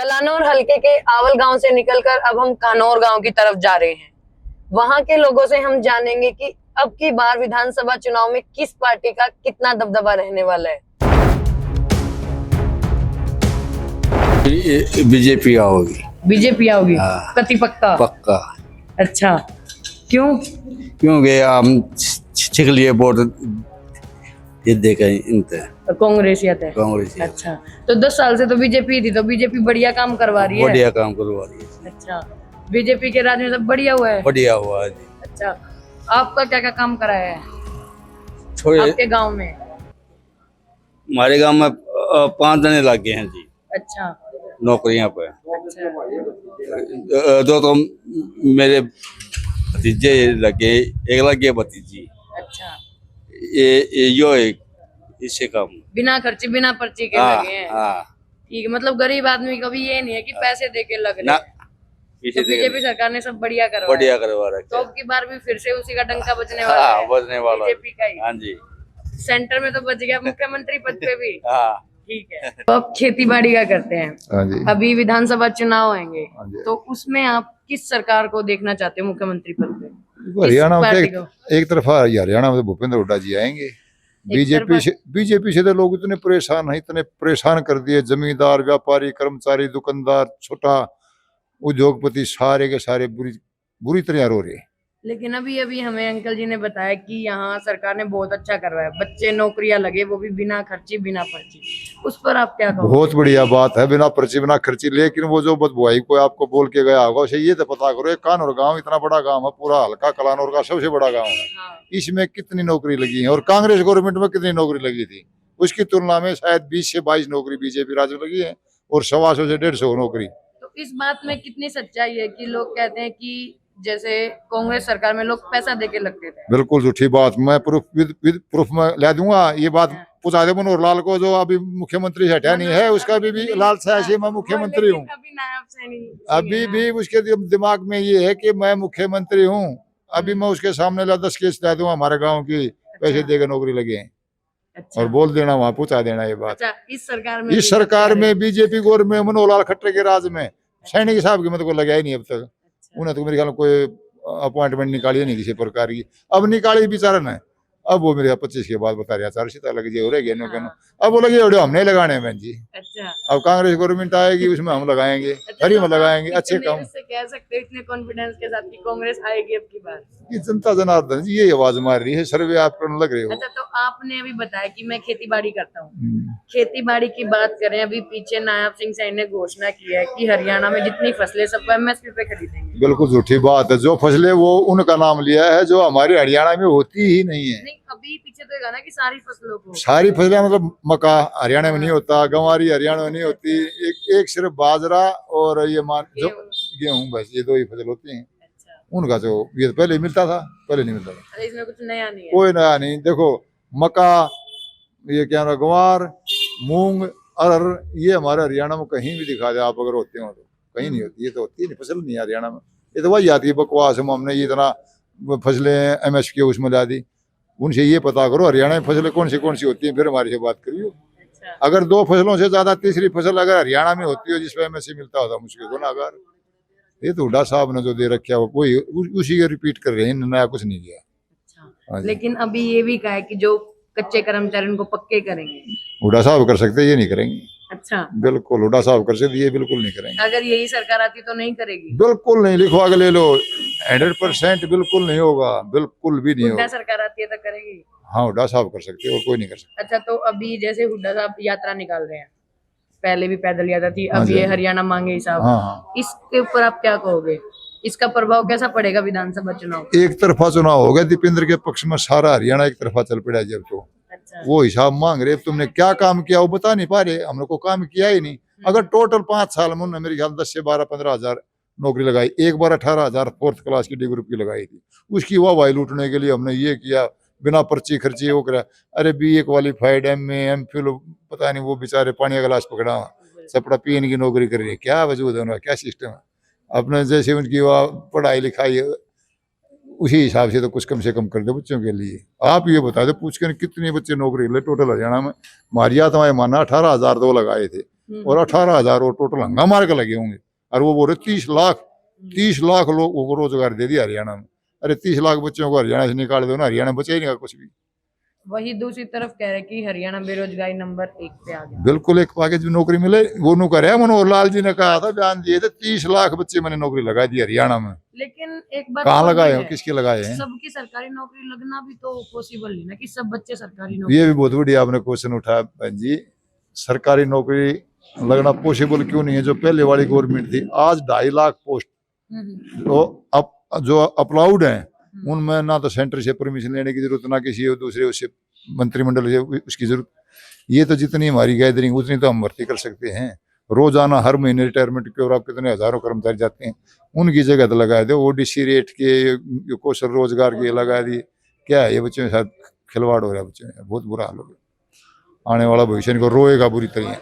कलानौर हलके के आवल गांव से निकलकर अब हम कानौर गांव की तरफ जा रहे हैं। वहां के लोगों से हम जानेंगे कि अब की बार विधानसभा चुनाव में किस पार्टी का कितना दबदबा रहने वाला है। बीजेपी आओगी। बीजेपी आओगी? हाँ। कति पक्का? पक्का। अच्छा, क्यों? क्योंकि हम छिक लिए वोट ये देखे इनते कांग्रेस या थे? कांग्रेस। अच्छा, तो 10 साल से तो बीजेपी थी, तो बीजेपी बढ़िया काम करवा रही है। बढ़िया काम करवा रही है। अच्छा, बीजेपी के राज में सब बढ़िया हुआ है? बढ़िया हुआ जी। अच्छा, आपका क्या क्या काम कराया है थोड़े आपके गांव में? हमारे गांव में 5 जने लग गए हैं जी अच्छा नौकरियां पे। अच्छा दो तो मेरे भतीजे लगे, एक लगे भतीजी। अच्छा, ये यो एक इससे काम। बिना खर्ची बिना पर्ची के हाँ, लगे हैं। हाँ। ठीक है, मतलब गरीब आदमी का भी ये नहीं है कि पैसे दे के लग ना, रहे। तो बीजेपी सरकार ने सब बढ़िया करवाया। बढ़िया करवा रखा। तो अब की बार भी फिर से उसी का डंका बजने वाला हाँ, है। बजने वाला बीजेपी का ही। हाँ जी। सेंटर में तो बच गया मुख्यमंत्री पद पे भी। हाँ। ठीक है, तो अब खेती बाड़ी का करते हैं। हाँ जी। अभी विधानसभा चुनाव आएंगे, हाँ जी। तो उसमें आप किस सरकार को देखना चाहते हो मुख्यमंत्री पद पे? हरियाणा में पार्टी तो एक तरफा हरियाणा में तो भूपेंद्र हुड्डा जी आएंगे। बीजेपी से तो लोग इतने परेशान कर दिए, जमींदार, व्यापारी, कर्मचारी, दुकानदार, छोटा उद्योगपति सारे के सारे बुरी तरह रो रहे। लेकिन अभी हमें अंकल जी ने बताया कि यहाँ सरकार ने बहुत अच्छा करवाया, बच्चे नौकरियां लगे, वो भी बिना खर्ची बिना पर्ची। उस पर आप क्या कहोगे? बहुत बढ़िया बात है, बिना पर्ची बिना खर्ची। लेकिन वो जो बदबुआई को आपको बोल के गया होगा उसे ये तो पता करो, एक कानौर गांव इतना बड़ा गांव है, पूरा हल्का कलानौर का सबसे बड़ा गांव है। हाँ। इसमें कितनी नौकरी लगी है और कांग्रेस गवर्नमेंट में कितनी नौकरी लगी थी, उसकी तुलना में शायद 20 से 22 नौकरी बीजेपी राज्य में लगी है और 125 से 150 नौकरी। तो इस बात में कितनी सच्चाई है कि लोग कहते हैं कि जैसे कांग्रेस सरकार में लोग पैसा देके लगते थे? बिल्कुल झूठी बात, मैं प्रूफ विद प्रूफ में ला दूंगा। ये बात पूछा दे मनोहर लाल को, जो अभी मुख्यमंत्री से हटा नहीं है, उसका भी लाल साहसी मैं मुख्यमंत्री हूँ। अभी भी उसके दिमाग में ये है कि मैं मुख्यमंत्री हूँ। अभी मैं उसके सामने 10 केस ला दूंगा, हमारे गाँव की पैसे देकर नौकरी लगे हैं। अच्छा। और बोल देना, वहाँ पूछा देना ये बात। अच्छा, इस सरकार में बीजेपी गवर्नमेंट मनोहर लाल खट्टर के राज में सैनिक साहब की मतलब को लगाया ही नहीं अब तक। उन्हें तो मेरे ख्याल में कोई अपॉइंटमेंट निकाली नहीं किसी प्रकार की। अब निकाली बेचारा ने, अब वो मेरे 25 के बाद बता रहा चार्जशीट लग जी हो रही है। अब वो लगे हमने लगाने बहन जी। अच्छा। अब कांग्रेस गवर्नमेंट आएगी, उसमें हम लगाएंगे, फ्री में लगाएंगे अच्छे काम। कह सकते हो इतने कॉन्फिडेंस के साथ कि कांग्रेस आएगी अब की बार? ये जनता जनार्दन जी ये आवाज मार रही है, सर्वे आप करने लग रहे हो। अच्छा, तो आपने अभी बताया कि मैं खेती बाड़ी करता हूँ। खेती बाड़ी की बात करें, अभी पीछे नायब सिंह सैनी ने घोषणा की है कि हरियाणा में जितनी फसलें सबको एमएसपी पे खरीदेंगे। बिल्कुल झूठी बात है। जो फसलें वो उनका नाम लिया है जो हमारे हरियाणा में होती ही नहीं है। नहीं, अभी पीछे तो ना कि सारी फसलों को, सारी फसलें मतलब मक्का हरियाणा में नहीं होता, गंवारी हरियाणा में नहीं होती, एक सिर्फ बाजरा और ये मान जो गेहूं, बस ये 2 ही फसल होती हैं। उनका जो ये तो पहले मिलता था, पहले नहीं मिलता था। अरे इसमें कुछ नया नहीं है? कोई नया नहीं। देखो मक्का, ये क्या ना गंवार, मूंग, अरहर, ये हमारे हरियाणा में कहीं भी दिखा दे आप, अगर होते हो तो कहीं नहीं होती। ये तो होती नहीं, फसल नहीं है हरियाणा में। ये तो वही आती है बकवास, हमने ये इतना फसलें एमएसपी के उसमें ला दी। उनसे ये पता करो हरियाणा में फसलें कौन सी होती हैं, फिर हमारे से बात करियो। अच्छा। अगर 2 फसलों से ज्यादा तीसरी फसल अगर हरियाणा में होती हो जिसपे एमएसपी मिलता होता, मुश्किल गुनाहगार। ये तो हुड्डा साहब ने जो दे रखा है वही उसी के रिपीट कर रहे हैं, नया कुछ नहीं किया। अच्छा, लेकिन अभी ये भी कहा है कि जो कच्चे कर्मचारी उनको पक्के करेंगे। हुड्डा साहब कर सकते, ये नहीं करेंगे। अच्छा, बिल्कुल हुड्डा साहब कर सकते, ये बिल्कुल नहीं करेंगे। अगर यही सरकार आती तो नहीं करेगी? बिल्कुल नहीं। लिखो आगे ले लो, 100% बिल्कुल नहीं होगा, बिल्कुल भी नहीं होगा। हुड्डा सरकार आती है तो करेगी? हाँ, हुड्डा साहब कर सकते और कोई नहीं कर सकता। अच्छा, तो अभी जैसे हुड्डा साहब यात्रा निकाल रहे हैं, पहले भी पैदल यात्रा थी, हाँ अब जी, ये हरियाणा मांगे हिसाब। हाँ। इसके ऊपर आप क्या कहोगे? इसका प्रभाव कैसा पड़ेगा विधानसभा चुनाव? एक तरफा चुनाव हो गया, दीपेंद्र के पक्ष में सारा हरियाणा एक तरफा चल पड़ा जब तो। अच्छा। वो हिसाब मांग रहे, तुमने क्या काम किया वो बता नहीं पा रहे, हमने को काम किया ही नहीं। अगर टोटल 5 साल में मेरे ख्याल 10 से 12-15 हजार नौकरी लगाई, एक बार 18,000 4th क्लास की डी ग्रुप की लगाई थी, उसकी वाहवाही लूटने के लिए हमने ये किया, बिना पर्ची खर्ची वो करा। अरे BA क्वालिफाइड, MA MPhil, पता नहीं वो बेचारे पानी का गिलास पकड़ा सपड़ा PN की नौकरी कर रही है। क्या वजूद है उनका, क्या सिस्टम है? अपने जैसे उनकी पढ़ाई लिखाई उसी हिसाब से तो कुछ कम से कम कर दो बच्चों के लिए। आप ये बता दो पूछ कर कितने बच्चे नौकरी ले टोटल हरियाणा में? हमारी तो माना 18,000 लगाए थे, और 18,000 और टोटल हंगामा मार के लगे होंगे। और वो बोल रहे 30 लाख लोगों को रोजगार दे दिया हरियाणा में। अरे 30 लाख बच्चों को हरियाणा से निकाल दो ना, हरियाणा बचे ही नहीं कुछ भी। वही दूसरी तरफ कह रहे कि हरियाणा बेरोजगारी नंबर 1 पे आ गया। बिल्कुल, एक पैकेज में नौकरी मिले वो नौकर है। मनोहर लाल जी ने कहा था, बयान दिए थे, 30 लाख बच्चे मैंने नौकरी लगा दी हरियाणा में। लेकिन एक बात कहाँ और भी लगाए है, हो, किसके लगाए हैं? सबकी सरकारी नौकरी लगना भी तो पॉसिबल नहीं ना कि सब बच्चे सरकारी नौकरी। ये भी बहुत बढ़िया आपने क्वेश्चन उठाया बहन जी। सरकारी नौकरी लगना पॉसिबल क्यों नहीं है? जो पहले वाली गवर्नमेंट थी, आज 2.5 लाख पोस्ट जो अप्लाउड है उनमें ना तो सेंटर से परमिशन लेने की जरूरत, ना किसी दूसरे उससे मंत्रिमंडल से उसकी जरूरत। ये तो जितनी हमारी गैदरिंग उतनी तो हम भर्ती कर सकते हैं। रोजाना हर महीने रिटायरमेंट के और आप कितने हजारों कर्मचारी जाते हैं, उनकी जगह तो लगा दे ओडीसी रेट के, कौशल रोजगार के लगा दिए। क्या है ये? बच्चों के साथ खिलवाड़ हो रहा है, बच्चों में बहुत बुरा हाल हो गया। आने वाला भविष्य इनको रोएगा बुरी तरह,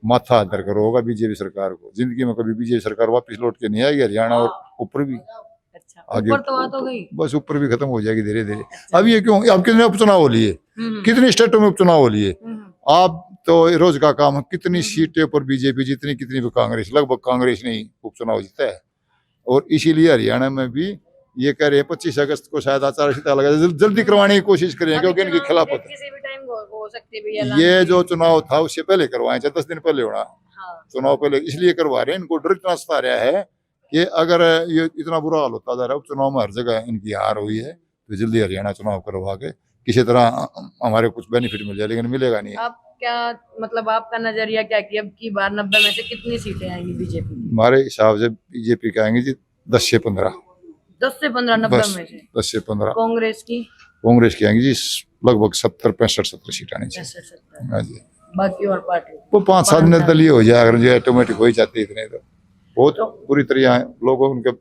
माथा हाथ कर रोगा बीजेपी सरकार को। जिंदगी में कभी बीजेपी सरकार वापस लौट के नहीं आएगी हरियाणा और ऊपर भी। अच्छा, आगे ऊपर तो बात हो गई, बस ऊपर भी खत्म हो जाएगी धीरे धीरे। अब ये क्यों? अब कितने उपचुनाव हो लिए, कितनी स्टेटों में उपचुनाव हो लिए। आप तो रोज का काम है, कितनी सीटें पर बीजेपी जितनी, कितनी पर कांग्रेस, लगभग कांग्रेस ने ही उपचुनाव जीता है। और इसीलिए हरियाणा में भी ये कह रहे हैं 25 अगस्त को शायद आचार संहिता लगा, जल्दी करवाने की कोशिश करें क्योंकि इनके खिलाफ होता किसी भी टाइम हो सकती है है। ये जो चुनाव था उससे पहले करवाए, 10 दिन पहले होना चुनाव पहले, इसलिए करवा रहे हैं। इनको डर इतना सता रहा है कि अगर ये इतना बुरा हाल होता जा रहा है, उपचुनाव में हर जगह इनकी हार हुई है, तो जल्दी हरियाणा चुनाव करवा के किसी तरह हमारे कुछ बेनिफिट मिल जाए, लेकिन मिलेगा नहीं। आप क्या मतलब, आपका नजरिया क्या कि अब की बार 90 में से कितनी सीटें आएंगी बीजेपी? हमारे हिसाब से बीजेपी का आएंगे जी 10 से 15। 10 से 15, 90 में से 10 से 15। कांग्रेस की? कांग्रेस की आएंगी जी लगभग 70-65 सीट आनी चाहिए। 60-70। हाँ जी। बाकी और पार्टी वो 5-7 निर्दलीय हो जाए अगर जो ऑटोमेटिक हो ही जाते इतने, तो बहुत पूरी तरह लोगों उनके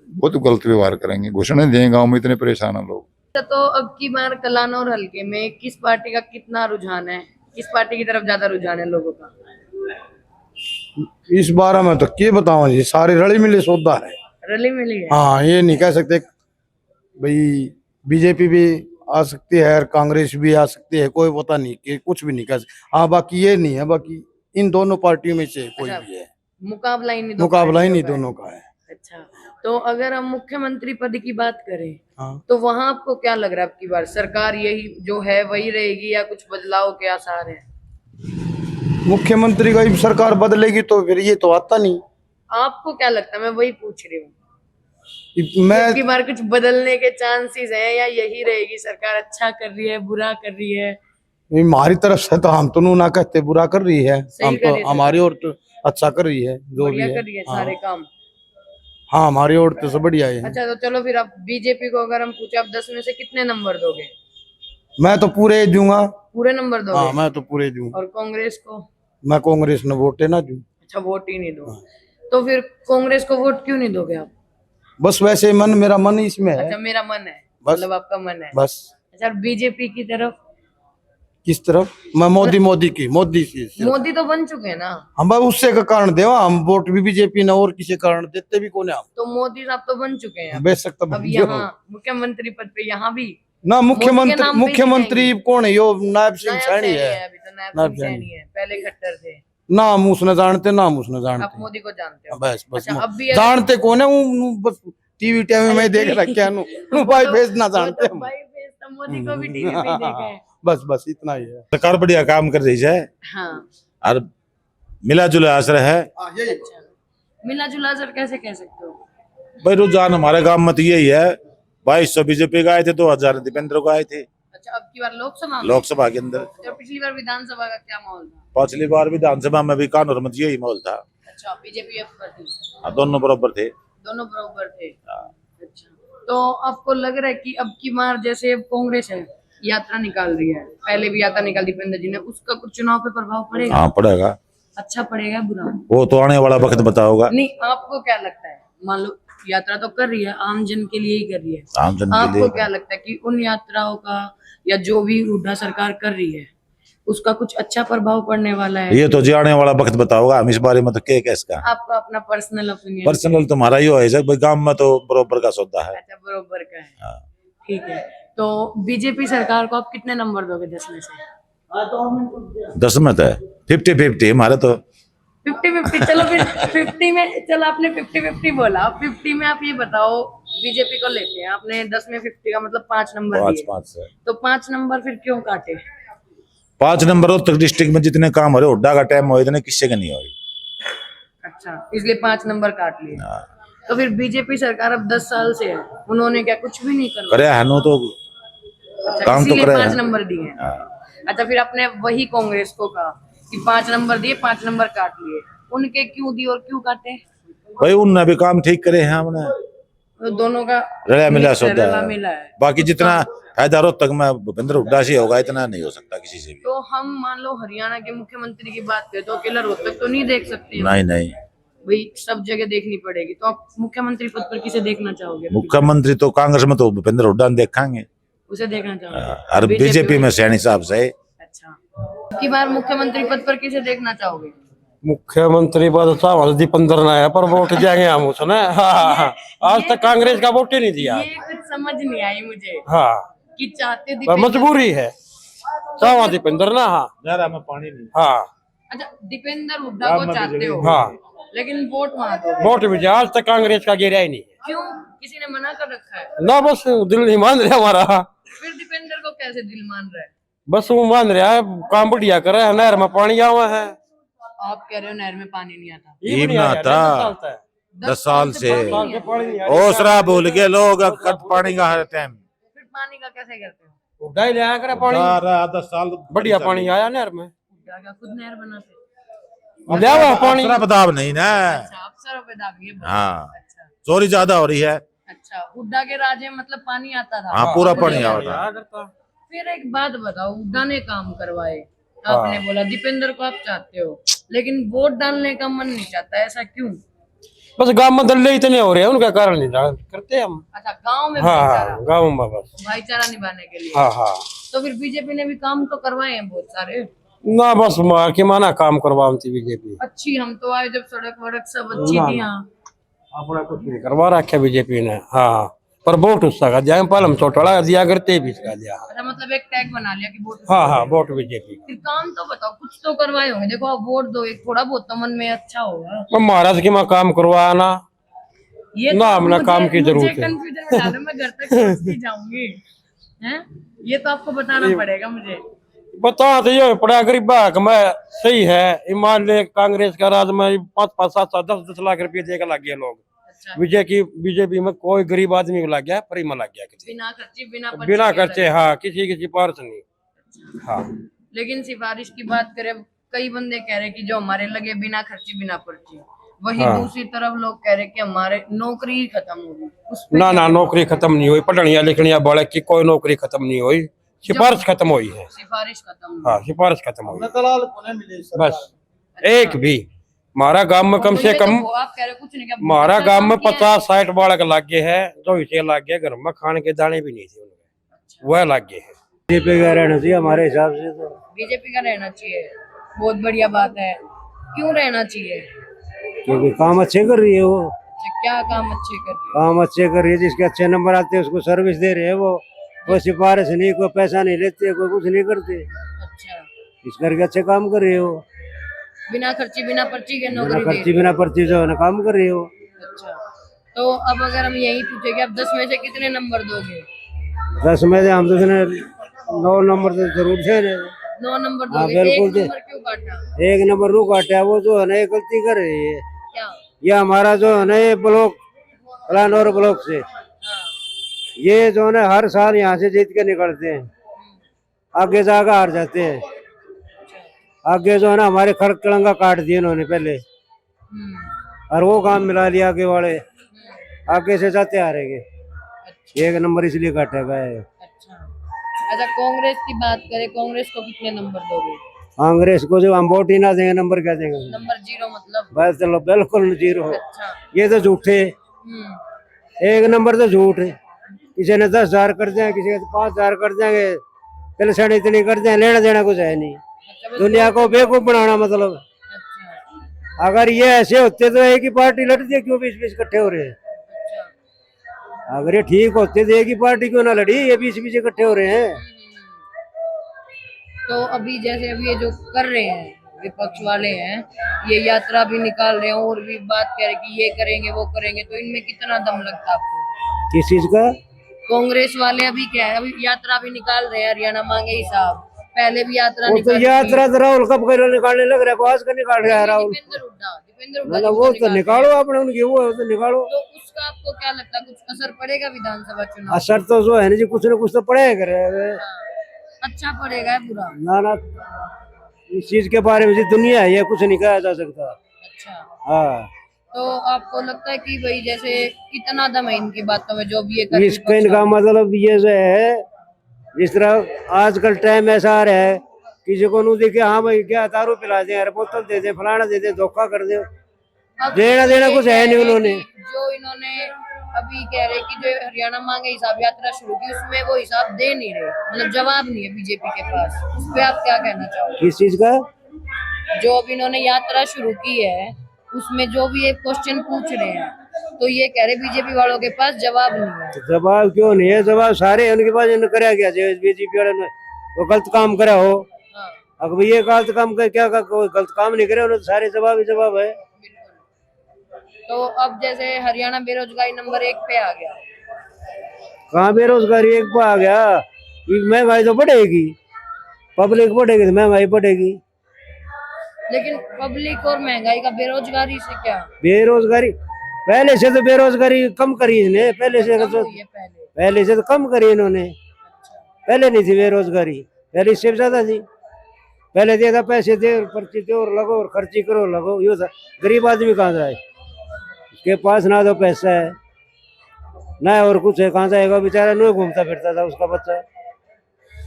बहुत गलत व्यवहार करेंगे। घोषणा देंगे, गाँव में इतने परेशान है लोग। तो अब की बार कलानौर हल्के में किस पार्टी का कितना रुझान है, किस पार्टी की तरफ ज्यादा रुझान है लोगों का? इस बारे में तो क्या बताऊं जी, सारे रली मिले सौदा है। रली मिली है? हाँ, ये नहीं कह सकते भाई बीजेपी भी आ सकती है और कांग्रेस भी आ सकती है, कोई पता नहीं कि कुछ भी नहीं कह सकते। हाँ, बाकी ये नहीं है, बाकी इन दोनों पार्टियों में से कोई भी है, मुकाबला ही नहीं, मुकाबला ही नहीं दोनों का है। अच्छा, तो अगर हम मुख्यमंत्री पद की बात करें, हाँ, तो वहां आपको क्या लग रहा है, आपकी बार सरकार यही जो है वही रहेगी या कुछ बदलाव के आसार है? मुख्यमंत्री का सरकार बदलेगी तो फिर ये तो आता नहीं। आपको क्या लगता है? मैं वही पूछ रही हूँ, मैं की बार कुछ बदलने के चांसेस हैं या यही रहेगी सरकार? अच्छा कर रही है, बुरा कर रही है? हमारी तरफ से तो हम तो ना कहते बुरा कर रही है, हम कर तो रही है, हमारी ओर तो अच्छा कर रही है, जो भी बढ़िया है। कर रही है हाँ, सारे काम। हाँ, हमारी ओर तो सब बढ़िया है। अच्छा, तो चलो फिर आप बीजेपी को अगर हम पूछे, आप 10 में से कितने नंबर दोगे? मैं तो पूरे दूंगा। पूरे नंबर दोगे? हाँ, मैं तो पूरे दूं। और कांग्रेस को? मैं कांग्रेस ने वोट ना दूं। अच्छा, वोट ही नहीं दो। तो फिर कांग्रेस को वोट क्यों नहीं दोगे आप? बस वैसे मेरा मन इसमें है। अच्छा, मेरा मन है, बस। मतलब आपका मन है। बस। अच्छा, बीजेपी की तरफ? किस तरफ? मैं मोदी से सिर्फ। मोदी तो बन चुके हैं ना हम बस उससे का कारण देवा, हम वोट भी बीजेपी ने और किसी कारण देते भी कौन है हम। तो मोदी साहब तो बन चुके हैं बेशक तब अब यहाँ मुख्यमंत्री पद पे, यहाँ भी ना मुख्यमंत्री नाम पे ही मुख्यमंत्री कौन है? यो नायब सिंह नया सैनी सैनी है। अभी तो नायब नायब सिंह सैनी है, पहले खट्टर थे। नाम उसने जानते, नाम उसने आप जानते। मोदी को जानते हो? बस बस अच्छा, अब भी जानते कौन है वो, बस टीवी में देख रखा है, भाई फेस ना जानते हम। भाई फेस तो मोदी को भी टीवी पे देखा है। बस इतना ही है। सरकार बढ़िया काम कर रही है हाँ, और मिला जुला असर है। अच्छा, मिला जुला सर कैसे कह सकते हो? भाई रुझान हमारे गांव में तो यही है, 2200 बीजेपी का आए थे, 2000 दीपेंद्र को आए थे अच्छा, अब की बार लोकसभा में? लोकसभा के अंदर। और पिछली बार विधानसभा का क्या माहौल था? पिछली बार विधानसभा में भी कानून में यही माहौल था। अच्छा, बीजेपी थी, दोनों बराबर थे। दोनों बराबर थे। अच्छा, तो आपको लग रहा है कि अब की बार जैसे कांग्रेस है यात्रा निकाल रही है, पहले भी यात्रा निकाल दीपेंद्र जी ने, उसका कुछ चुनाव पे प्रभाव पड़ेगा? हाँ, पड़ेगा। अच्छा पड़ेगा, बुरा? वो तो आने वाला वक्त बताओगा। नहीं, आपको क्या लगता है? मान लो यात्रा तो कर रही है, आम जन के लिए ही कर रही है, आम जन के आपको लिए क्या लगता है कि उन यात्राओं का या जो भी हुड्डा सरकार कर रही है उसका कुछ अच्छा प्रभाव पड़ने वाला है? ये तो जी आने वाला वक्त बताओगा। हम इस बारे में तो क्या कह इसका। आपका अपना पर्सनल ओपिनियन? पर्सनल तुम्हारा ही है सर, भाई गांव में तो बराबर का सौदा है। अच्छा, बरोबर का है। हाँ। ठीक है, तो बीजेपी सरकार को आप कितने नंबर दोगे 10 में से? 10 में तो है 50-50 हमारे तो। 50-50 चलो फिर 50 में, चलो आपने 50-50 बोला, 50 में आप ये बताओ, बीजेपी को लेते हैं आपने 10 में 50 का मतलब 5 नंबर दिए, 5 से तो 5 नंबर फिर क्यों काटे? 5 नंबर उत्तर डिस्ट्रिक्ट में जितने काम हो रहे हुड्डा का टाइम हो इतने किससे का नहीं हो रही। अच्छा, इसलिए 5 नंबर काट लिए। तो फिर बीजेपी सरकार अब 10 साल से है, उन्होंने क्या कुछ भी नहीं करवाया? करे हनु तो अच्छा, काम तो इसीलिए करे 5 हैं। नंबर दिए। अच्छा, फिर आपने वही कांग्रेस को कहा कि 5 नंबर दिए, 5 नंबर काट लिए, उनके क्यों दिए और क्यों काटे? भाई उनने भी काम ठीक करे हैं हमने, तो दोनों का रला मिला मिक्स है, सौदा रला है। मिला है। बाकी जितना फायदा रोहतक में भूपेंद्र हुड्डा से होगा इतना नहीं हो सकता किसी से भी। तो हम मान लो हरियाणा के मुख्यमंत्री की बात करें तो अकेला रोहतक तो नहीं देख सकते, नहीं नहीं, भाई सब जगह देखनी पड़ेगी। तो आप मुख्यमंत्री पद पर किसे देखना चाहोगे? मुख्यमंत्री तो कांग्रेस में तो भूपेंद्र हुड्डा ने देखेंगे, उसे देखना चाहोगे? और बीजेपी में सैनी साहब से। अच्छा, की बार मुख्यमंत्री पद पर किसे देखना चाहोगे? मुख्यमंत्री पद साहब दीपेंद्र ना है पर वोट जाएंगे हम उसने। हाँ, आज तक कांग्रेस का वोट ही नहीं दिया। ये कुछ समझ नहीं आई मुझे हाँ, कि चाहते पर दीपेंद्र, मजबूरी है साहब दीपेंद्र ना। हाँ में पानी नहीं। हाँ अच्छा दीपेंद्र हुड्डा को चाहते हो, हाँ, लेकिन वोट वहां दो, वोट भी दिया, आज तक कांग्रेस का गिरा ही नहीं है क्यों? किसी ने मना कर रखा है? ना, बस दिल नहीं मान रहा हमारा। फिर दीपेंद्र को कैसे दिल मान रहा है? बस वो मान रहा है, काम बढ़िया कर रहा है, नहर में पानी आवा है। आप कह रहे हो नहर में पानी नहीं आता? ये ना था 10 साल से पानी नहीं आया। ओसरा भूल के लोग कट पानी का हर टाइम फिर पानी का कैसे करते हो? उड़ा ले आया करे पानी, 10 साल बढ़िया पानी आया नहर में, हुड्डा का खुद नहर बनाते? ले आवा पानी। ओसरा बदाव नहीं ना। अच्छा, अफसरों पे दाग ये बात। हाँ, अच्छा चोरी ज्यादा हो रही है। अच्छा, हुड्डा के राज में मतलब पानी आता था? हाँ, पूरा खुद पानी नहीं आता आया। था। फिर एक बात बताओ, हुड्डा ने काम करवाए, आपने बोला दीपेंद्र को आप चाहते हो, लेकिन वोट डालने का मन नहीं चाहता, ऐसा क्यों? बस गांव में दल्ले इतने हो रहे हैं, उनका कारण नहीं करते हम। अच्छा, गांव में हाँ भाईचारा, हाँ, गाँव में बस। भाईचारा निभाने के लिए। हाँ हाँ, तो फिर बीजेपी ने भी काम तो करवाए हैं बहुत सारे। ना बस मार के माना काम करवाती बीजेपी, अच्छी, हम तो आए जब सड़क वड़क सब अच्छी थी यहाँ। अपना कुछ नहीं करवा रखा बीजेपी ने। हाँ, पर वोट उसका का दिया, पहले हम चौटाला दिया करते भी इसका दिया। अच्छा, मतलब एक टैग बना लिया कि वोट। हाँ हाँ, वोट बीजेपी। फिर काम तो बताओ, कुछ तो करवाए होंगे। देखो आप वोट दो, एक थोड़ा बहुत तो मन में अच्छा होगा। महाराज के माँ काम करवाना ये ना, तो अपना काम की जरूरत है। कंफ्यूजन में डालो, मैं घर तक सोचती जाऊंगी। हैं? ये तो आपको बताना पड़ेगा मुझे। बता तो ये पड़ा गरीबा मैं सही है, ईमान ले कांग्रेस का राज में 5-5, 7-7, 10-10 लाख रुपये दे के लग गए लोग। अच्छा, बीजेपी में कोई गरीब आदमी को लग गया, फ्री में लग गया किसी, बिना खर्ची बिना पर्ची बिना के खर्चे। लगे। हाँ, किसी की सिफारिश नहीं। हाँ, लेकिन सिफारिश की बात करें, कई बंदे कह रहे कि जो हमारे लगे बिना खर्ची बिना पर्ची, वही हाँ। दूसरी तरफ लोग कह रहे कि हमारे नौकरी खत्म होगी। उस पे ना क्या? ना, नौकरी खत्म नहीं हुई, पढ़निया लिखनिया बड़े की कोई नौकरी खत्म नहीं हुई, सिफारिश खत्म हुई है। सिफारिश खत्म हाँ, सिफारिश खत्म हुई बस। एक भी हमारा गांव में कम तो से ये तो कम, आप कह रहे हो कुछ नहीं किया, हमारा अच्छा गांव काम में किया है। 50-60 बालक लागे है, जो इसे लागे घर में खाने के दाने भी नहीं थे उनके, वह लागे है। बीजेपी का रहना चाहिए हमारे हिसाब से तो। बीजेपी का रहना चाहिए, बहुत बढ़िया बात है। क्यों रहना चाहिए? क्योंकि काम अच्छे कर रही है वो, अच्छा, क्या काम अच्छे कर रही काम अच्छे कर रही है, जिसके अच्छे नंबर आते हैं उसको सर्विस दे रहे हैं वो। कोई सिफारिश नहीं, कोई पैसा नहीं लेते, कोई कुछ नहीं करते, है? अच्छा, इस करके अच्छे काम कर रही है वो। बिना खर्ची बिना पर्ची के बिना नौकरी दे खर्ची रही बिना पर्ची जो है ना काम कर रही है वो। है। अच्छा, तो अब अगर हम यही पूछे कि आप 10 में से कितने नंबर दोगे? 10 में से हम तो 9 नंबर तो जरूर थे। 9 नंबर हाँ, दोगे। बिल्कुल एक दे। नंबर क्यों काटा? एक नंबर रू काटा, वो जो है ना ये गलती कर रही है। क्या? ये हमारा जो है ना ये ब्लॉक फलानौर ब्लॉक से, हाँ, ये जो है ना हर साल यहाँ से जीत के निकलते हैं, आगे जाकर हार जाते हैं। आगे जो है ना हमारे खड़क कड़ंगा काट दिए इन्होंने पहले, और वो काम मिला लिया आगे वाले, आगे से जाते हारेंगे। एक नंबर इसलिए काटा गया है। अच्छा। अच्छा, कांग्रेस की बात करें, कांग्रेस को कितने नंबर दोगे? कांग्रेस को जो हम वोट ही ना देंगे, नंबर क्या देंगे? नंबर 0 मतलब? बस चलो, बिल्कुल 0। अच्छा। ये तो झूठे, हम्म। एक नंबर तो झूठ है। किसी ने 10,000 कर दें, किसी ने 5,000 कर देंगे, पेंशन इतनी कर दें, लेना देना कुछ है नहीं। अच्छा, बस दुनिया को बेवकूफ बनाना मतलब। अच्छा। अगर ये ऐसे होते तो एक ही पार्टी लड़ती है, क्यों 20-20 इकट्ठे हो रहे हैं? अच्छा। अगर ये ठीक होते तो एक ही पार्टी क्यों ना लड़ी, ये 20-20 इकट्ठे हो रहे हैं। तो अभी जैसे अभी ये जो कर रहे हैं विपक्ष वाले हैं, ये यात्रा भी निकाल रहे हैं और भी बात कह रहे हैं कि ये करेंगे वो करेंगे, तो इनमें कितना दम लगता है आपको? किस चीज का? कांग्रेस वाले अभी क्या है, अभी यात्रा भी निकाल रहे हैं, हरियाणा मांगे हिसाब, पहले भी यात्रा वो तो निकाली थी। यात्रा तो राहुल कब निकालने लग रहा है, को आज का निकाल रहा है राहुल। दीपेंद्र ना हुड्डा ना, जी वो को तो निकाल रहे निकालो हैं। आपने उनकी, वो तो निकालो। तो उसका आपको क्या लगता है, कुछ असर पड़ेगा विधानसभा चुनाव? असर तो जो है ना जी, कुछ ना कुछ तो पड़ेगा करे। अच्छा पड़ेगा या बुरा? ना ना, इस चीज के बारे में जी दुनिया है, ये कुछ नहीं कहा जा सकता। अच्छा, हाँ, तो आपको लगता है कि भाई जैसे कितना दम है इनकी बातों में, जो भी ये कर इसका इनका मतलब ये जो है, जिस तरह आजकल टाइम ऐसा आ रहा है किसी को नहीं देखे, हाँ भाई क्या दारू पिला दे यार, बोतल दे दे, फलाना दे दे, धोखा कर दे, अब देना देना ये कुछ कह है नहीं रहे हैं उन्होंने। कि जो इन्होंने अभी कह रहे कि जो हरियाणा मांगे हिसाब यात्रा शुरू की, उसमें वो हिसाब दे नहीं रहे, मतलब जवाब नहीं है बीजेपी के पास, उस पे आप क्या कहना चाहोगे? किस चीज का? जो अब इन्होंने यात्रा शुरू की है, उसमें जो भी एक क्वेश्चन पूछ रहे हैं, तो ये कह रहे बीजेपी वालों के पास जवाब नहीं है। तो जवाब क्यों नहीं है? जवाब सारे हैं, उनके पास, इन्होंने कराया गया बीजेपी वाले ने, वो गलत काम करा हो। हाँ, अब ये गलत काम कर क्या कोई गलत काम नहीं करे, उन्होंने सारे जवाब ही जवाब है। बिल्कुल। तो अब जैसे हरियाणा बेरोजगारी नंबर 1 पे आ गया, कहाँ बेरोजगारी एक पर आ गया? ये महंगाई तो बढ़ेगी, पब्लिक बढ़ेगी तो महंगाई बढ़ेगी। लेकिन पब्लिक और महंगाई का बेरोजगारी से क्या बेरोजगारी पहले से तो बेरोजगारी कम करी इसने, पहले से कम तो, हुई है पहले? पहले से तो कम करी इन्होंने। पहले नहीं थी बेरोजगारी, पहले इससे ज्यादा थी। पहले दिया था पैसे दे और पर्ची दे और लगो और खर्ची करो लगो, यो था। गरीब आदमी कहाँ जाए, उसके पास ना तो पैसा है ना और कुछ है, कहाँ जाएगा बेचारा? नहीं घूमता फिरता था उसका बच्चा।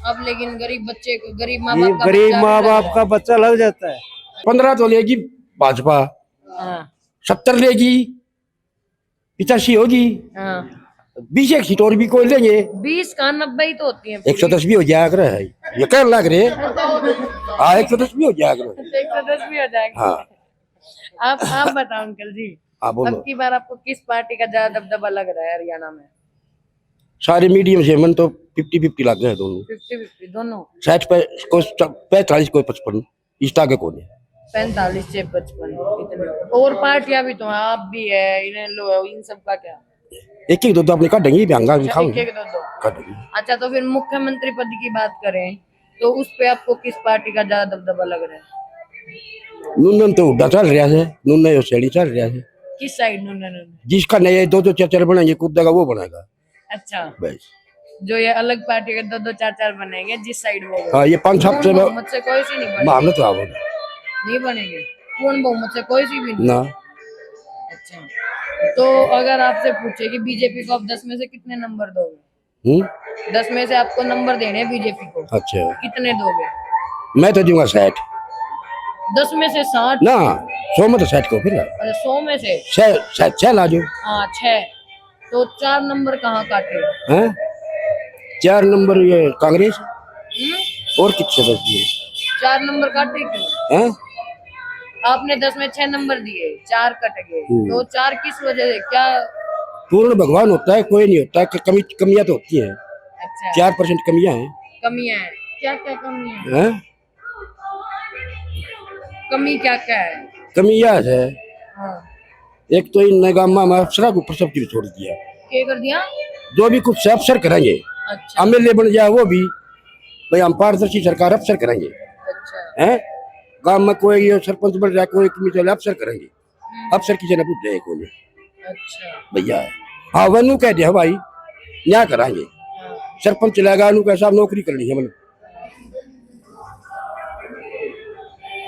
अब लेकिन गरीब बच्चे को, गरीब माँ ये बाप का गरीब बच्चा माँ भी लग बाप का बच्चा लग जाता है। 15 तो लेगी भाजपा, हाँ 70 लेगी, 85 होगी, हाँ 20 एक सीट और भी कोई लेंगे, 20 का 90 ही तो होती है। 110 भी हो जाया करे है, ये कर लग रहे। हाँ 110 भी हो जाया करे। 110 भी हो जाएगा। हाँ आप बताओ अंकल जी, हाँ अब बोलो। की बार आपको किस पार्टी का ज्यादा दबदबा लग रहा है हरियाणा में? सारे मीडियम से मन तो 50-50 लग गए दोनों, 50-50 दोनों। 60 पे कोई 45 कोई 55 इस टाके को नहीं। 45 से 55 इतने। और पार्टियां भी तो हैं, आप भी है, इन्हें लो है, इन सब का क्या? एक एक दो अपने काटेंगे, भंगा भी एक खाओगे एक दो दो। काटेंगे। अच्छा, तो फिर मुख्यमंत्री पद की बात करें तो उस पे आपको किस पार्टी का ज्यादा दबदबा लग रहा है? नून तो उड़ा चल रहा है, नून शेड़ी चल रहा है। किस साइड उन्होंने? जिसका नए 2-2 4-4 बनाएंगे कूदेगा वो बनाएगा अच्छा, बस। जो ये अलग पार्टी के 2-2 4-4 बनेंगे, जिस साइड वो हाँ ये 5-7 से बहुमत से कोई सी नहीं बनेगी। मामला तो आओ नहीं बनेंगे पूर्ण बहुमत से कोई सी भी नहीं। ना। अच्छा, तो अगर आपसे पूछे कि बीजेपी को आप 10 में से कितने नंबर दोगे? 10 में से आपको नंबर देने हैं बीजेपी को, अच्छा कितने दोगे? मैं तो दूंगा 60 10 में से 60? ना, 100 में तो 60 को फिर अच्छा, 100 में से 6 ला जो। हाँ 6, तो 4 नंबर कहाँ काटे? हैं 4 नंबर ये कांग्रेस हम्म? और किससे बची है? 4 नंबर काटे क्यों? हैं आपने 10 में 6 नंबर दिए, 4 कट गए, तो 4 किस वजह से? क्या? पूर्ण भगवान होता है, कोई नहीं होता है, कमियां तो होती है। अच्छा, 4% कमियां हैं। कमियां हैं, क्या क्या कमी है? हैं कमी क्या क्या है? कमियां है, हाँ, एक तो इन निगम में अफसर को ऊपर सब चीज छोड़ दिया, क्या कर दिया? जो भी कुछ से अफसर करेंगे, अच्छा एमएलए बन जाए वो भी भाई हम पारदर्शी सरकार अफसर करेंगे। अच्छा, हैं गांव में कोई ये सरपंच बन जाए, कोई कमीशन अफसर करेंगे, अफसर किसी ने पूछ जाए कोई अच्छा, भैया। हाँ वनु कह दिया भाई न्याय कराएंगे, हाँ, सरपंच चलेगा अनु कैसा नौकरी करनी है मतलब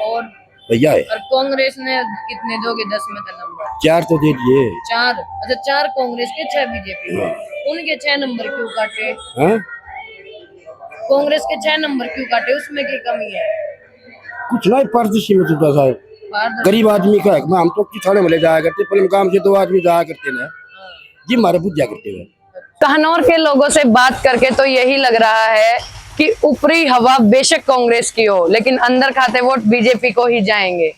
और भैया है। और कांग्रेस ने कितने दोगे 10 में से नंबर? 4 तो दे दिए। 4? अच्छा, 4 कांग्रेस के, 6 बीजेपी के। उनके 6 नंबर क्यों काटे? हाँ कांग्रेस के 6 नंबर क्यों काटे? उसमें की कमी है? कुछ नहीं पारदर्शी में तो साहब पारदर्शी। गरीब आदमी का है, हम तो किसाने में ले जाया करते, पहले काम से 2 आदमी जाया करते ना जी हमारे बुझ जा करते हैं। कहनौर के लोगों से बात करके तो यही लग रहा है कि ऊपरी हवा बेशक कांग्रेस की हो, लेकिन अंदर खाते वोट बीजेपी को ही जाएंगे।